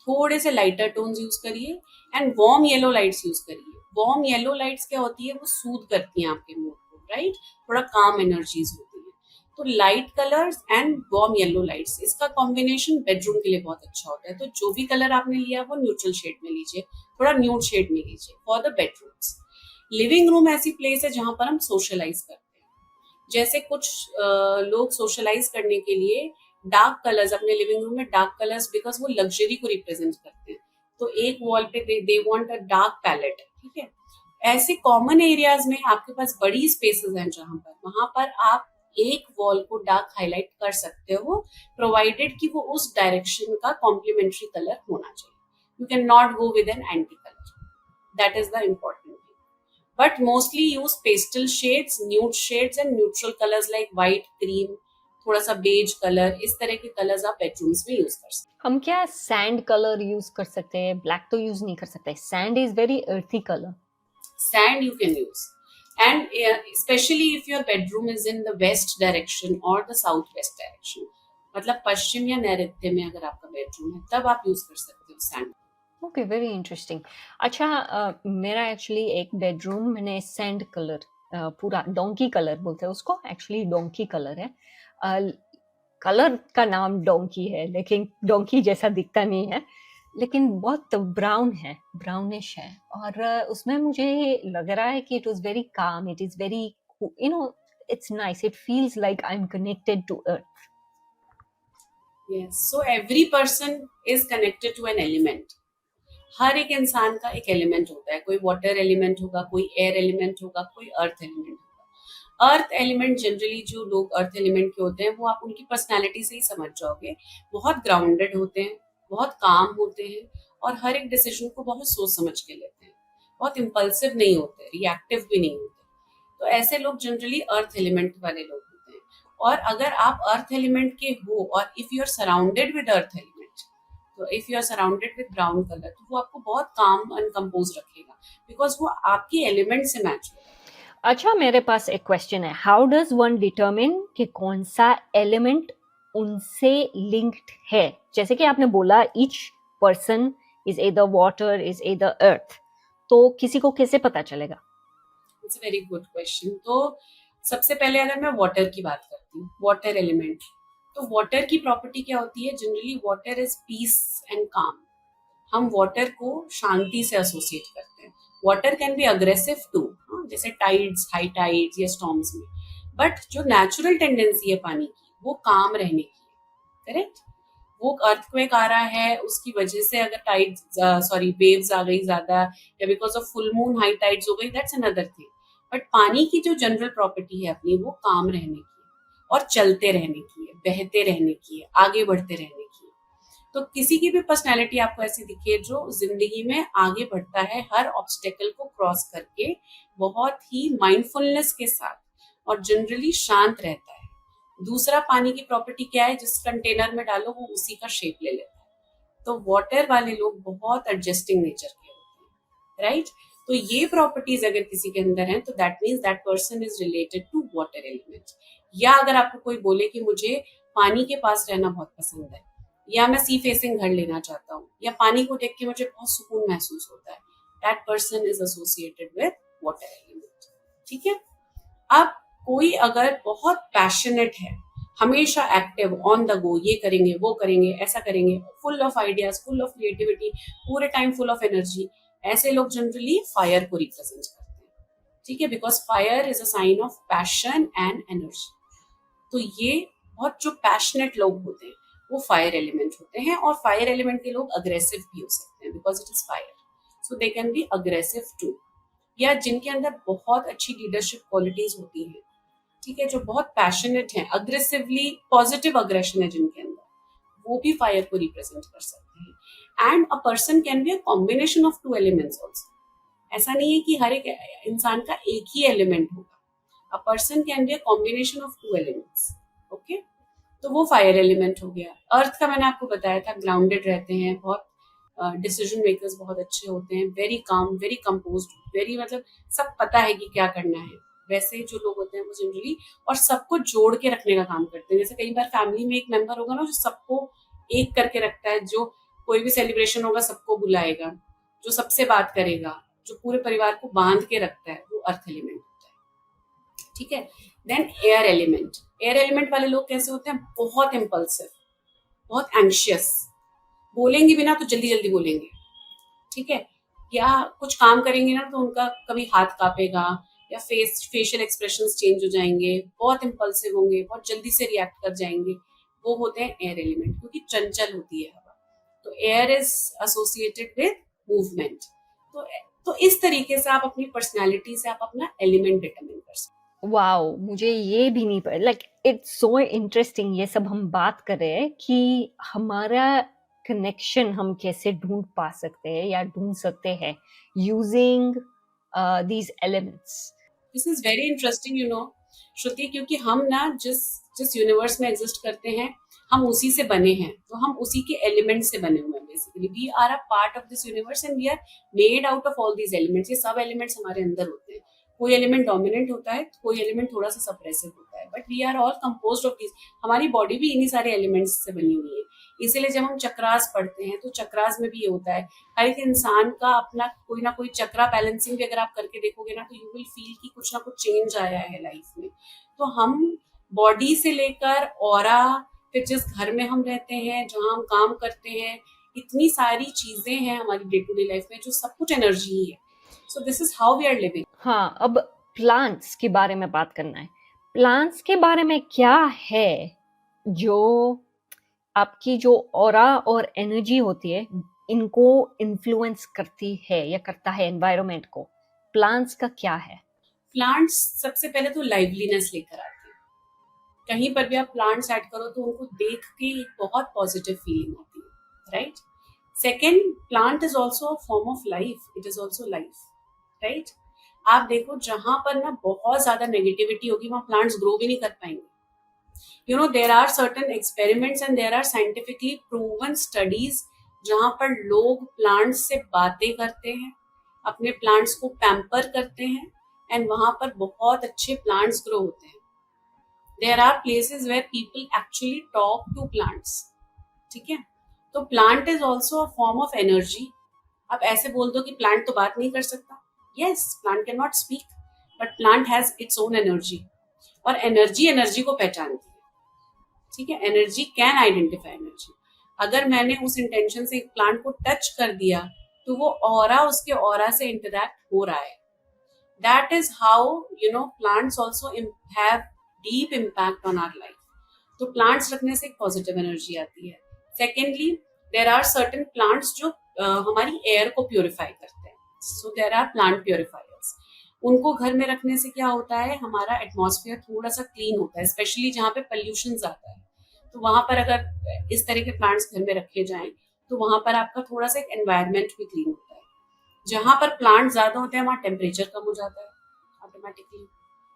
Speaker 1: थोड़े से लाइटर टोन्स यूज करिए and warm yellow lights use करिए। वार्म येलो लाइट्स क्या होती है, वो सूद करती हैं आपके मूड को, राइट? थोड़ा काम एनर्जीज होती है। तो light colours and warm yellow lights, इसका कॉम्बिनेशन बेडरूम के लिए बहुत अच्छा होता है। तो जो भी कलर आपने लिया वो न्यूट्रल शेड में लीजिए, थोड़ा न्यूड शेड में लीजिए for the bedrooms. Living room ऐसी प्लेस है जहां पर हम सोशलाइज करते हैं। जैसे कुछ लोग सोशलाइज करने के लिए डार्क कलर्स अपने लिविंग रूम में, डार्क कलर्स बिकॉज वो लग्जरी को रिप्रेजेंट करते हैं, तो एक वॉल पे they want a dark palette, ठीक है? ऐसे कॉमन एरियाज में आपके पास बड़ी स्पेसेस हैं जहां पर, वहां पर आप एक वॉल को डार्क हाईलाइट कर सकते हो, प्रोवाइडेड कि वो उस डायरेक्शन का कॉम्प्लीमेंट्री कलर होना चाहिए। You can not go with an anti colour, that is the important thing. But mostly use pastel shades, nude shades and neutral colours like white, cream, थोड़ा सा बेज कलर, इस तरह के कलर्स आप बेडरूम्स में यूज कर सकते
Speaker 2: हम क्या सैंड कलर यूज कर सकते हैं? ब्लैक तो यूज नहीं कर सकते, सैंड इज वेरी अर्थी कलर।
Speaker 1: हैं। Sand you can use, and especially if your bedroom is in the west direction or the southwest direction, मतलब पश्चिम या नैऋत्य में अगर आपका बेडरूम है तब आप यूज कर सकते हो सैंड।
Speaker 2: Okay, very interesting. अच्छा, मेरा एक्चुअली एक बेडरूम मैंने सैंड कलर, पूरा डोंकी कलर बोलते हैं उसको, एक्चुअली डोंकी कलर है। कलर का नाम डोंकी है लेकिन डोंकी जैसा दिखता नहीं है, लेकिन बहुत ब्राउन है, ब्राउनिश है। और उसमें मुझे लग रहा है कि it was very calm, it is very, you know, it's nice, it feels like I am connected to earth.
Speaker 1: Yes, so every person is connected to an element. हर एक इंसान का एक एलिमेंट होता है, कोई वाटर एलिमेंट होगा, कोई एयर एलिमेंट होगा, कोई अर्थ एलिमेंट होगा। अर्थ एलिमेंट जनरली जो लोग अर्थ एलिमेंट के होते हैं वो आप उनकी पर्सनैलिटी से ही समझ जाओगे, बहुत ग्राउंडेड होते हैं, बहुत काम होते हैं और हर एक डिसीजन को बहुत सोच समझ के लेते हैं, बहुत इम्पल्सिव नहीं होते, रिएक्टिव भी नहीं होते। तो ऐसे लोग जनरली अर्थ एलिमेंट वाले लोग होते हैं। और अगर आप अर्थ एलिमेंट के हो और if you are surrounded with earth element, तो if you are surrounded with brown colour, तो वो आपको बहुत काम एंड कंपोज रखेगा बिकॉज वो आपके एलिमेंट से मैच होगा।
Speaker 2: अच्छा, मेरे पास एक क्वेश्चन है, हाउ डज वन डिटरमिन कि कौन सा एलिमेंट उनसे लिंक्ड है? जैसे कि आपने बोला each person is either water, is either earth, तो किसी को कैसे पता चलेगा?
Speaker 1: It's a very good question. तो सबसे पहले अगर मैं वाटर की बात करती हूँ, वाटर एलिमेंट, तो वाटर की प्रॉपर्टी क्या होती है? Generally water is peace and calm. हम वाटर को शांति से एसोसिएट करते हैं। Water can be aggressive too, जैसे टाइड्स, हाई टाइड्स या स्टॉर्म्स में, बट जो नेचुरल टेंडेंसी है पानी की वो काम रहने की है, करेक्ट? वो अर्थक्वेक आ रहा है उसकी वजह से अगर टाइड सॉरी वेव्स आ गई ज्यादा या because of full moon high tides हो गई, दैट्स अनदर थिंग। बट पानी की जो जनरल प्रॉपर्टी है अपनी, वो काम रहने की है और चलते रहने की है, बहते रहने की है, आगे बढ़ते रहने की है। तो किसी की भी पर्सनैलिटी आपको ऐसी दिखे जो जिंदगी में आगे बढ़ता है हर ऑब्स्टेकल को क्रॉस करके, बहुत ही माइंडफुलनेस के साथ और जनरली शांत रहता है। दूसरा, पानी की प्रॉपर्टी क्या है? जिस कंटेनर में डालो वो उसी का शेप ले लेता है। तो वाटर वाले लोग बहुत एडजस्टिंग नेचर के होते हैं, राइट? तो ये प्रॉपर्टीज अगर किसी के अंदर हैं तो that means that person is related to water element. या अगर आपको कोई बोले कि मुझे पानी के पास रहना बहुत पसंद है, या मैं सी फेसिंग घर लेना चाहता हूँ, या पानी को देख के मुझे बहुत सुकून महसूस होता है, that person is associated with water element. ठीक है? अब कोई अगर बहुत पैशनेट है, हमेशा एक्टिव, ऑन द गो, ये करेंगे वो करेंगे ऐसा करेंगे, full of ideas, full of creativity, पूरे टाइम फुल ऑफ एनर्जी, ऐसे लोग जनरली फायर को रिप्रेजेंट करते हैं। ठीक है? Because fire is a sign of passion and energy. तो ये बहुत जो पैशनेट लोग होते हैं वो फायर एलिमेंट होते हैं। और फायर एलिमेंट के लोग अग्रेसिव भी हो सकते हैं because it is fire, so they can be aggressive too. या जिनके अंदर बहुत अच्छी लीडरशिप क्वालिटीज होती हैं, ठीक है, जो बहुत पैशनेट है, अग्रेसिवली पॉजिटिव अग्रेशन है जिनके अंदर, वो भी फायर को रिप्रेजेंट कर सकते हैं। And a person can be a combination of two elements also. ऐसा नहीं है कि हर एक इंसान का एक ही एलिमेंट होगा। A person can be a combination of two elements. Okay, तो वो फायर एलिमेंट हो गया। अर्थ का मैंने आपको बताया था, ग्राउंडेड रहते हैं, बहुत डिसीजन मेकर्स बहुत अच्छे होते हैं, very calm, very composed, very, मतलब सब पता है कि क्या करना है। वैसे जो लोग होते हैं वो जनरली और सबको जोड़ के रखने का काम करते हैं। जैसे कई बार फैमिली में एक मेंबर होगा ना जो सबको एक करके रखता है, जो कोई भी सेलिब्रेशन होगा सबको बुलाएगा, जो सबसे बात करेगा, जो पूरे परिवार को बांध के रखता है, वो अर्थ एलिमेंट होता है। ठीक है? Then air element. Air element वाले लोग कैसे होते हैं? बहुत इम्पल्सिव, बहुत एंशियस, बोलेंगे भी ना तो जल्दी जल्दी बोलेंगे। ठीक है? या कुछ काम करेंगे ना तो उनका कभी हाथ कांपेगा या फेशियल एक्सप्रेशंस चेंज हो जाएंगे, बहुत इम्पल्सिव होंगे, बहुत जल्दी से रिएक्ट कर जाएंगे। वो होते हैं एयर एलिमेंट, क्योंकि चंचल होती है हवा। तो air is associated with movement. तो इस तरीके से आप अपनी पर्सनैलिटी से आप अपना एलिमेंट डिटरमिन कर सकते हैं।
Speaker 2: वाओ, मुझे ये भी नहीं पता, लाइक इट्स सो इंटरेस्टिंग। ये सब हम बात कर रहे हैं कि हमारा कनेक्शन हम कैसे ढूंढ पा सकते हैं या ढूंढ सकते हैं using these elements.
Speaker 1: This is very interesting, you know Shruti, क्योंकि हम ना जिस जिस यूनिवर्स में एग्जिस्ट करते हैं हम उसी से बने हैं, तो हम उसी के एलिमेंट से बने हुए हैं। Basically we are a part of this universe and we are made out of all these elements. ये सब एलिमेंट्स हमारे अंदर होते हैं। कोई एलिमेंट डोमिनेंट होता है, कोई एलिमेंट थोड़ा सा सप्रेसिव होता है। है, but we are all composed of this. हमारी बॉडी भी इन्हीं सारे एलिमेंट्स से बनी हुई है। इसीलिए जब हम चक्रास पढ़ते हैं तो चक्रास में भी ये होता है, हर एक इंसान का अपना कोई ना कोई चक्रा बैलेंसिंग भी अगर आप करके देखोगे ना, तो यू विल फील कि कुछ ना कुछ चेंज आया है लाइफ में। तो हम बॉडी से लेकर ऑरा, फिर जिस घर में हम रहते हैं, जहाँ हम काम करते हैं, इतनी सारी चीजें हैं हमारी डे टू डे लाइफ में जो सब कुछ एनर्जी ही है। So this is how we are living.
Speaker 2: हाँ, अब प्लांट्स के बारे में बात करना है। प्लांट्स के बारे में क्या है जो आपकी जो ऑरा और एनर्जी होती है, इनको इन्फ्लुएंस करती है या करता है एनवायरनमेंट को? प्लांट्स का क्या है?
Speaker 1: प्लांट्स सबसे पहले तो लाइवलीनेस लेकर आते हैं। कहीं पर भी आप प्लांट्स ऐड करो तो उनको देख के एक बहुत पॉजिटिव फीलिंग आती है, right? Second, plant is also a form of life, it is also life, right? आप देखो जहां पर ना बहुत ज्यादा नेगेटिविटी होगी वहां प्लांट्स ग्रो भी नहीं कर पाएंगे। You know, there are certain experiments and there are scientifically proven studies जहां पर लोग प्लांट्स से बातें करते हैं, अपने प्लांट्स को पैम्पर करते हैं, एंड वहां पर बहुत अच्छे प्लांट्स ग्रो होते हैं। There are places where people actually talk to plants, ठीक है? तो plant is also a form of energy. आप ऐसे बोल दो कि प्लांट तो बात नहीं कर सकता, yes, plant can not speak, but plant has its own energy, और एनर्जी को पहचानती है, ठीक है? Energy can identify energy. अगर मैंने उस इंटेंशन से एक प्लांट को टच कर दिया तो वो ऑरा उसके ऑरा से इंटरैक्ट हो रहा है। That is how plants also have deep impact on our life. तो प्लांट्स रखने से एक पॉजिटिव एनर्जी आती है। Secondly, there are certain plants जो हमारी एयर को प्योरीफाई करते हैं, so there are plant purifiers. उनको घर में रखने से क्या होता है, हमारा एटमॉस्फेयर थोड़ा सा क्लीन होता है, स्पेशली जहाँ पे पॉल्यूशन आता है। तो वहां पर अगर इस तरह के प्लांट्स घर में रखे जाएं तो वहां पर आपका थोड़ा सा एक एनवायरनमेंट भी क्लीन होता है। जहां पर प्लांट ज्यादा होते हैं वहां टेम्परेचर कम हो जाता है ऑटोमेटिकली।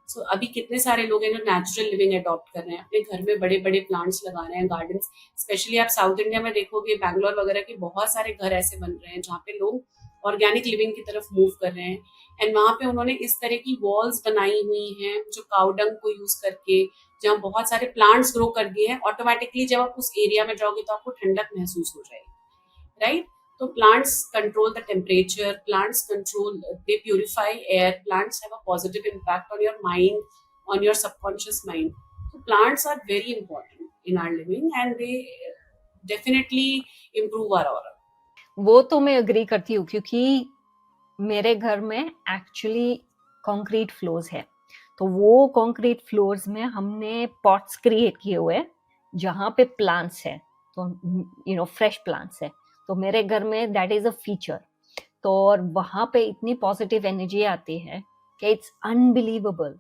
Speaker 1: सो अभी कितने सारे लोग हैं जो नेचुरल लिविंग अडॉप्ट कर रहे हैं, अपने घर में बड़े बड़े प्लांट्स लगा रहे हैं, गार्डन। स्पेशली आप साउथ इंडिया में देखोगे, बैंगलोर वगैरह के बहुत सारे घर ऐसे बन रहे हैं जहाँ पे लोग ऑर्गेनिक लिविंग की तरफ मूव कर रहे हैं। एंड वहां पे उन्होंने इस तरह की वॉल्स बनाई हुई हैं जो काउडंग को यूज करके, जहाँ बहुत सारे प्लांट्स ग्रो कर दिए हैं। ऑटोमेटिकली जब आप उस एरिया में जाओगे तो आपको ठंडक महसूस हो जाएगी, राइट? तो plants control the temperature, plants control, they purify air, plants have a positive impact on your mind, on your subconscious mind. So plants are very important in our living and they definitely improve our aura.
Speaker 2: वो तो मैं अग्री करती हूँ, क्योंकि मेरे घर में एक्चुअली कंक्रीट फ्लोर्स है, तो वो कंक्रीट फ्लोर्स में हमने पॉट्स क्रिएट किए हुए हैं जहाँ पे प्लांट्स है, तो फ्रेश प्लांट्स है। तो मेरे घर में दैट इज अ फीचर। तो और वहाँ पे इतनी पॉजिटिव एनर्जी आती है कि इट्स अनबिलीवेबल।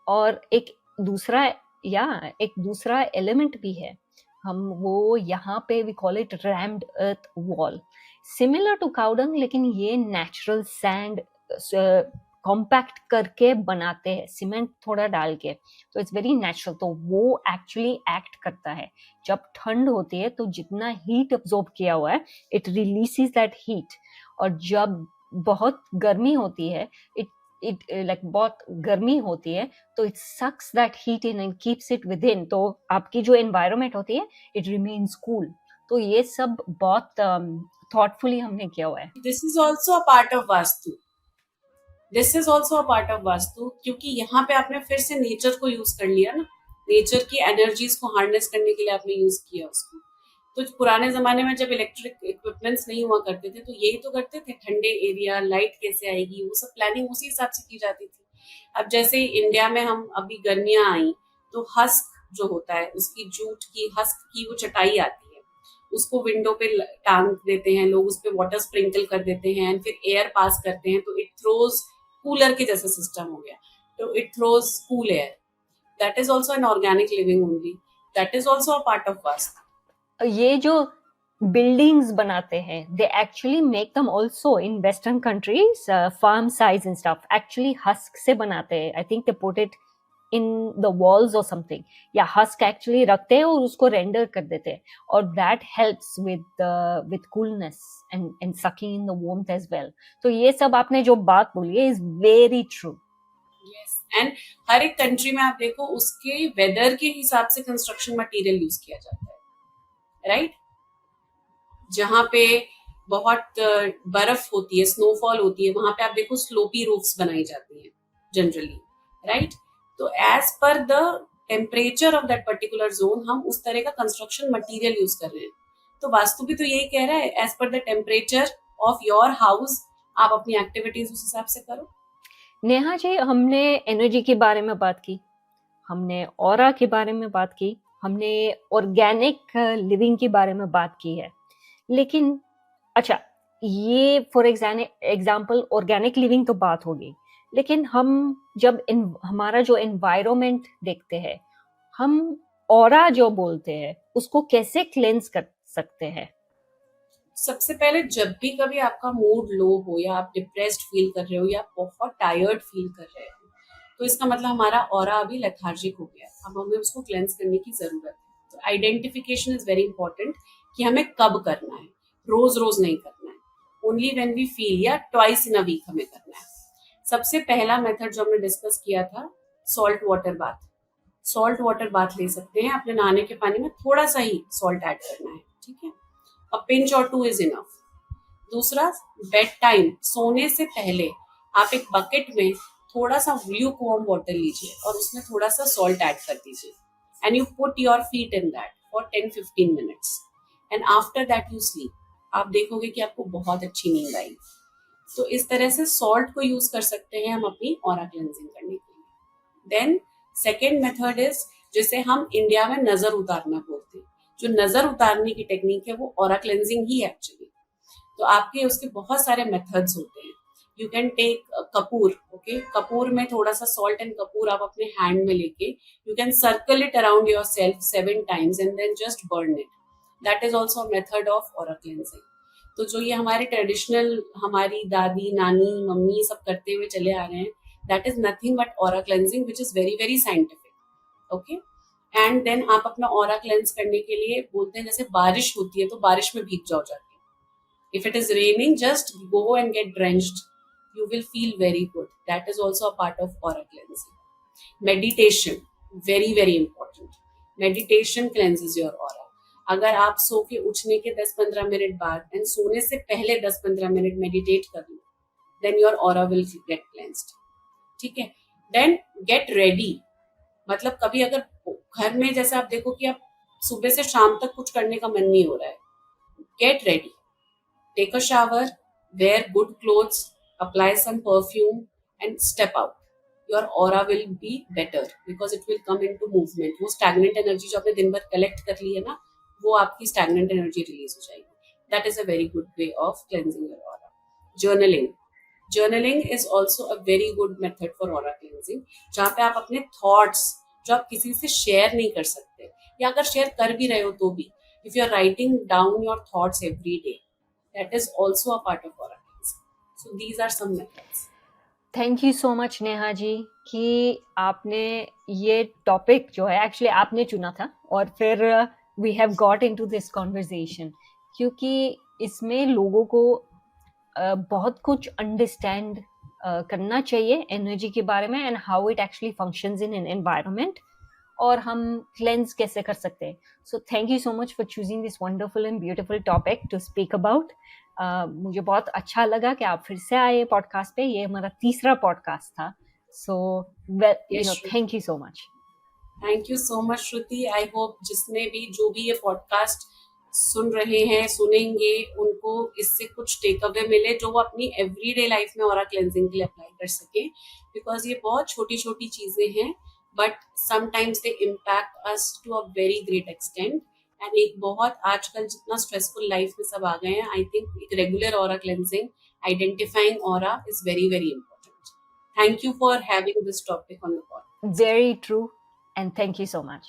Speaker 2: और एक दूसरा एलिमेंट भी है, हम वो यहाँ पे we call it rammed earth wall, similar to cow dung, लेकिन ये नेचुरल सैंड कॉम्पैक्ट करके बनाते हैं, सीमेंट थोड़ा डाल के, तो इट्स वेरी नेचुरल। तो वो एक्चुअली एक्ट करता है, जब ठंड होती है तो जितना हीट अब्सॉर्ब किया हुआ है इट रिलीजेस दैट हीट, और जब बहुत गर्मी होती है बहुत गर्मी होती है तो it sucks that heat in and keeps it within, तो आपकी जो एनवायरनमेंट होती है इट रिमेन्स कूल। तो ये सब बहुत थॉटफुली हमने किया हुआ है।
Speaker 1: This is also a part of vastu, this is also a part of vastu, क्योंकि यहाँ पे आपने फिर से नेचर को यूज कर लिया ना, नेचर की एनर्जीज को हार्नेस करने के लिए आपने यूज किया उसको। तो पुराने जमाने में जब इलेक्ट्रिक इक्विपमेंट्स नहीं हुआ करते थे तो यही तो करते थे, ठंडे एरिया, लाइट कैसे आएगी, वो सब प्लानिंग उसी हिसाब से की जाती थी। अब जैसे इंडिया में हम अभी गर्मियां आई तो हस्क जो होता है, उसकी जूट की हस्क की वो चटाई आती है, उसको विंडो पे टांग देते हैं लोग, उस पे वाटर स्प्रिंकल कर देते हैं, फिर एयर पास करते हैं, तो इट थ्रोज कूलर के जैसा सिस्टम हो गया, तो it throws cool air. That is also an organic living only, that is also a part of vastu.
Speaker 2: ये जो बिल्डिंग्स बनाते हैं, they actually make them also in western countries farm size and stuff, actually husk से बनाते हैं। I think they put it in the walls और समथिंग, या हस्क एक्चुअली रखते हैं और उसको रेंडर कर देते हैं, और that helps with coolness and sucking in the warmth as well. तो ये सब आपने जो बात बोली है is very true.
Speaker 1: Yes, and हर एक कंट्री में आप देखो उसके वेदर के हिसाब से कंस्ट्रक्शन मटेरियल यूज किया जाता है, राइट? जहाँ पे बहुत बर्फ होती है, स्नोफॉल होती है, वहां पे आप देखो स्लोपी रूफ्स बनाई जाती हैं जनरली, राइट? तो as per the temperature of that particular zone हम उस तरह का कंस्ट्रक्शन मटेरियल यूज कर रहे हैं। तो वास्तु भी तो यही कह रहा है, as per the temperature of your house आप अपनी एक्टिविटीज उस हिसाब से करो।
Speaker 2: नेहा जी, हमने एनर्जी के बारे में बात की, हमने ऑरा के बारे में बात की, हमने ऑर्गेनिक लिविंग के बारे में बात की है, लेकिन अच्छा, ये फॉर एग्जाम्पल ऑर्गेनिक लिविंग तो बात होगी, लेकिन हम जब हमारा जो एनवायरनमेंट देखते हैं, हम ऑरा जो बोलते हैं उसको कैसे क्लेंस कर सकते हैं?
Speaker 1: सबसे पहले जब भी कभी आपका मूड लो हो या आप डिप्रेस्ड फील कर रहे हो या बहुत टायर्ड फील कर रहे हो, तो इसका मतलब हमारा ऑरा अभी लेथार्जिक हो गया है, अब हमें उसको क्लेंस करने की जरूरत है। तो आइडेंटिफिकेशन इज वेरी इंपॉर्टेंट कि हमें कब करना है, रोज रोज नहीं करना है, ओनली व्हेन वी फील, या ट्वाइस इन अ वीक हमें करना है। सबसे पहला मेथड जो हमने डिस्कस किया था, salt water bath. Salt water bath ले सकते हैं, अपने नहाने के पानी में थोड़ा सा ही सॉल्ट ऐड करना है, ठीक है? अ पिंच और 2 इज इनफ। दूसरा, बेड टाइम, सोने से पहले आप एक बकेट में थोड़ा सा ल्यूकवार्म वाटर लीजिए और उसमें थोड़ा सा सॉल्ट ऐड कर दीजिए, and you put your feet in that for 10-15 minutes, and after that you sleep. आप देखोगे कि आपको बहुत अच्छी नींद आएगी। तो इस तरह से सॉल्ट को यूज कर सकते हैं हम अपनी ऑरा क्लेंजिंग करने के लिए। देन सेकेंड मेथड इज, जिसे हम इंडिया में नजर उतारना बोलते हैं। जो नजर उतारने की टेक्निक है वो ऑरा क्लेंजिंग ही एक्चुअली। तो आपके उसके बहुत सारे मेथड्स होते हैं। You can take kapoor, okay? कपूर में थोड़ा सा सॉल्ट एंड कपूर आप अपने हैंड में लेके you can circle it around yourself 7 times and then just burn it. That is also method of aura cleansing. तो जो ये हमारे ट्रेडिशनल, हमारी दादी, नानी, मम्मी सब करते हुए चले आ रहे हैं, that is nothing but aura cleansing, which is very very scientific, okay? And then आप अपना ऑरा क्लेंस करने के लिए बोलते हैं, जैसे बारिश होती है तो बारिश में भीग जाओ जाके। If it is raining, just go and get drenched. You will feel very good. That is also a part of aura cleansing. Meditation, very very important. Meditation cleanses your aura. अगर आप सो के उठने के 10-15 मिनट बाद एंड सोने से पहले 10-15 मिनट मेडिटेट कर लो, then your aura will get cleansed, ठीक है? Then get ready. मतलब कभी अगर घर में जैसे आप देखो कि आप सुबह से शाम तक कुछ करने का मन नहीं हो रहा है, get ready, take a shower, wear good clothes, apply some perfume and step out. Your aura will be better because it will come into movement. वो stagnant energy जो आपने दिन भर collect कर ली है ना, वो आपकी stagnant energy release हो जाएगी. That is a very good way of cleansing your aura. Journaling. Journaling is also a very good method for aura cleansing, जहाँ पे आप अपने thoughts जो आप किसी से share नहीं कर सकते, या अगर share कर भी रहे हो तो भी, if you are writing down your thoughts every day, that is also a part of aura cleansing. So these are some methods.
Speaker 2: Thank you so much Neha ji कि आपने ये टॉपिक जो है एक्चुअली आपने चुना था और फिर we have got into this conversation, क्योंकि इसमें लोगों को बहुत कुछ अंडरस्टैंड करना चाहिए एनर्जी के बारे में and how it actually functions in an environment, और हम क्लेंस कैसे कर सकते हैं। So thank you so much for choosing this wonderful and beautiful topic to speak about. मुझे बहुत अच्छा लगा कि आप फिर से आए पॉडकास्ट पे। ये हमारा तीसरा पॉडकास्ट था। सो thank you so much.
Speaker 1: Thank you so much Shruti. I hope जिसने भी जो भी ये पॉडकास्ट सुन रहे हैं, सुनेंगे, उनको इससे कुछ टेक अवे मिले जो वो अपनी एवरीडे लाइफ में ऑरा क्लेंजिंग के लिए अप्लाई कर सके, बिकॉज ये बहुत छोटी छोटी चीजें हैं but sometimes they impact us to a very great extent. And एक बहुत आजकल जितना स्ट्रेसफुल लाइफ में सब आ गए हैं, आई थिंक एक regular aura cleansing, identifying aura is very very important. Thank you for having this topic on the podcast.
Speaker 2: Very true and thank you so much.